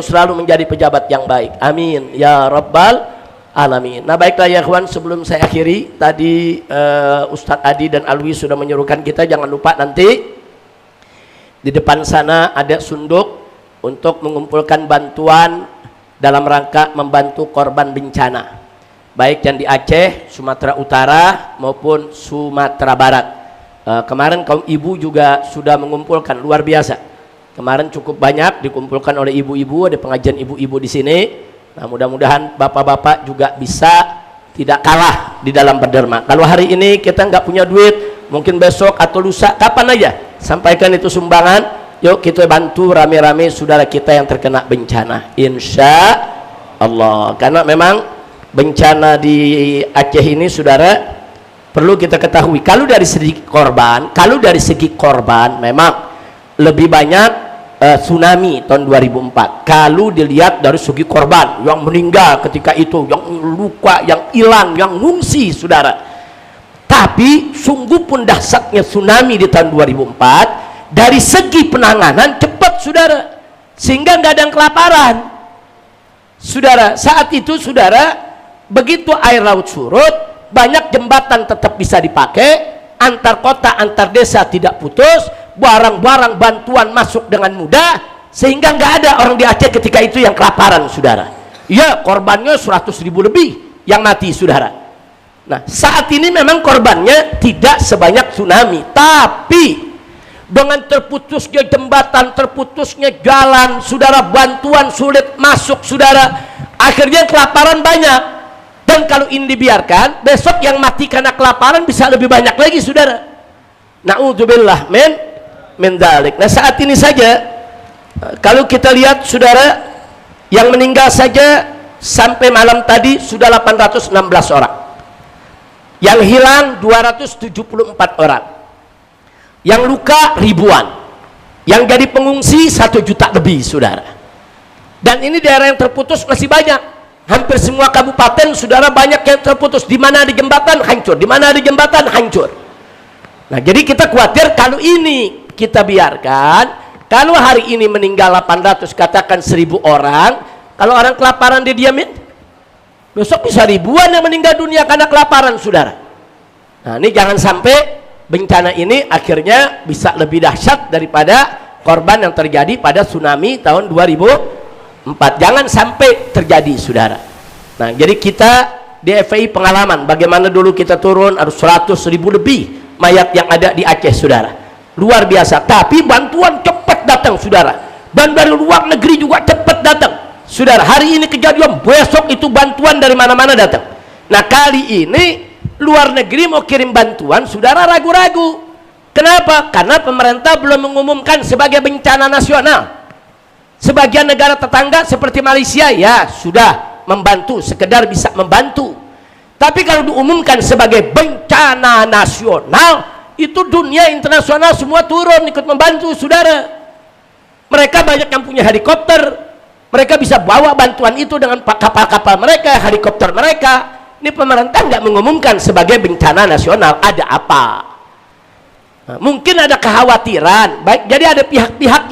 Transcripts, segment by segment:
selalu menjadi pejabat yang baik. Amin ya rabbal alamin. Nah baiklah ya kawan, sebelum saya akhiri, tadi Ustadz Adi dan Alwi sudah menyuruhkan kita jangan lupa nanti di depan sana ada sunduk untuk mengumpulkan bantuan dalam rangka membantu korban bencana, baik yang di Aceh, Sumatera Utara maupun Sumatera Barat. Kemarin kaum ibu juga sudah mengumpulkan, luar biasa. Kemarin cukup banyak dikumpulkan oleh ibu-ibu, ada pengajian ibu-ibu di sini. Nah, mudah-mudahan bapak-bapak juga bisa tidak kalah di dalam berderma. Kalau hari ini kita nggak punya duit, mungkin besok atau lusa, kapan aja sampaikan itu sumbangan. Yuk kita bantu rame-rame saudara kita yang terkena bencana, insya Allah. Karena memang bencana di Aceh ini saudara perlu kita ketahui, kalau dari segi korban memang lebih banyak tsunami tahun 2004. Kalau dilihat dari segi korban yang meninggal ketika itu, yang luka, yang hilang, yang ngungsi saudara. Tapi sungguh pun dahsyatnya tsunami di tahun 2004 dari segi penanganan cepat saudara, sehingga nggak ada yang kelaparan saudara. Saat itu saudara, begitu air laut surut, banyak jembatan tetap bisa dipakai, antar kota antar desa tidak putus, barang-barang bantuan masuk dengan mudah, sehingga nggak ada orang di Aceh ketika itu yang kelaparan saudara. Ya, korbannya 100.000 lebih yang mati saudara. Nah saat ini memang korbannya tidak sebanyak tsunami, tapi dengan terputusnya jembatan, terputusnya jalan saudara, bantuan sulit masuk saudara, akhirnya kelaparan banyak. Dan kalau ini dibiarkan, besok yang mati karena kelaparan bisa lebih banyak lagi saudara. Na'udzubillah min dzalik. Nah saat ini saja kalau kita lihat saudara, yang meninggal saja sampai malam tadi sudah 816 orang, yang hilang 274 orang, yang luka ribuan, yang jadi pengungsi 1 juta lebih saudara. Dan ini daerah yang terputus masih banyak, hampir semua kabupaten saudara banyak yang terputus. Di mana di jembatan hancur, di mana di jembatan hancur. Nah jadi kita khawatir kalau ini kita biarkan, kalau hari ini meninggal 800, katakan 1000 orang, kalau orang kelaparan didiamin, besok bisa ribuan yang meninggal dunia karena kelaparan saudara. Nah ini jangan sampai bencana ini akhirnya bisa lebih dahsyat daripada korban yang terjadi pada tsunami tahun 2004. Jangan sampai terjadi saudara. Nah jadi kita di FPI pengalaman bagaimana dulu kita turun harus 100.000 lebih mayat yang ada di Aceh saudara, luar biasa. Tapi bantuan cepat datang saudara, dan dari luar negeri juga cepat datang saudara. Hari ini kejadian, besok itu bantuan dari mana-mana datang. Nah kali ini luar negeri mau kirim bantuan saudara ragu-ragu. Kenapa? Karena pemerintah belum mengumumkan sebagai bencana nasional. Sebagian negara tetangga seperti Malaysia ya sudah membantu, sekedar bisa membantu. Tapi kalau diumumkan sebagai bencana nasional, itu dunia internasional semua turun ikut membantu saudara. Mereka banyak yang punya helikopter, mereka bisa bawa bantuan itu dengan kapal-kapal mereka, helikopter mereka. Ini pemerintah nggak mengumumkan sebagai bencana nasional. Ada apa? Nah, mungkin ada kekhawatiran, baik, jadi ada pihak-pihak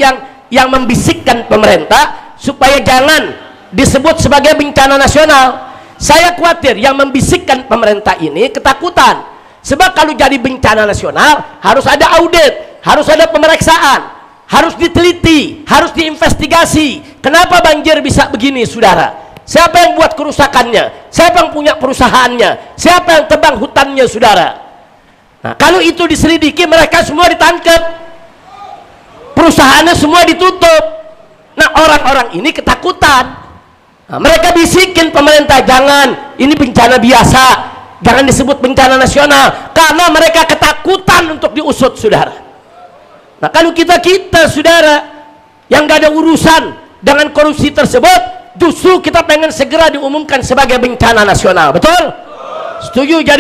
yang membisikkan pemerintah supaya jangan disebut sebagai bencana nasional. Saya khawatir yang membisikkan pemerintah ini ketakutan, sebab kalau jadi bencana nasional harus ada audit, harus ada pemeriksaan, harus diteliti, harus diinvestigasi. Kenapa banjir bisa begini saudara? Siapa yang buat kerusakannya? Siapa yang punya perusahaannya? Siapa yang tebang hutannya saudara? Nah kalau itu diselidiki, mereka semua ditangkap, perusahaannya semua ditutup. Nah orang-orang ini ketakutan. Nah, mereka bisikin pemerintah, jangan, ini bencana biasa, jangan disebut bencana nasional, karena mereka ketakutan untuk diusut saudara. Nah kalau kita saudara yang gak ada urusan dengan korupsi tersebut, justru kita pengen segera diumumkan sebagai bencana nasional. Betul? Setuju? Jadi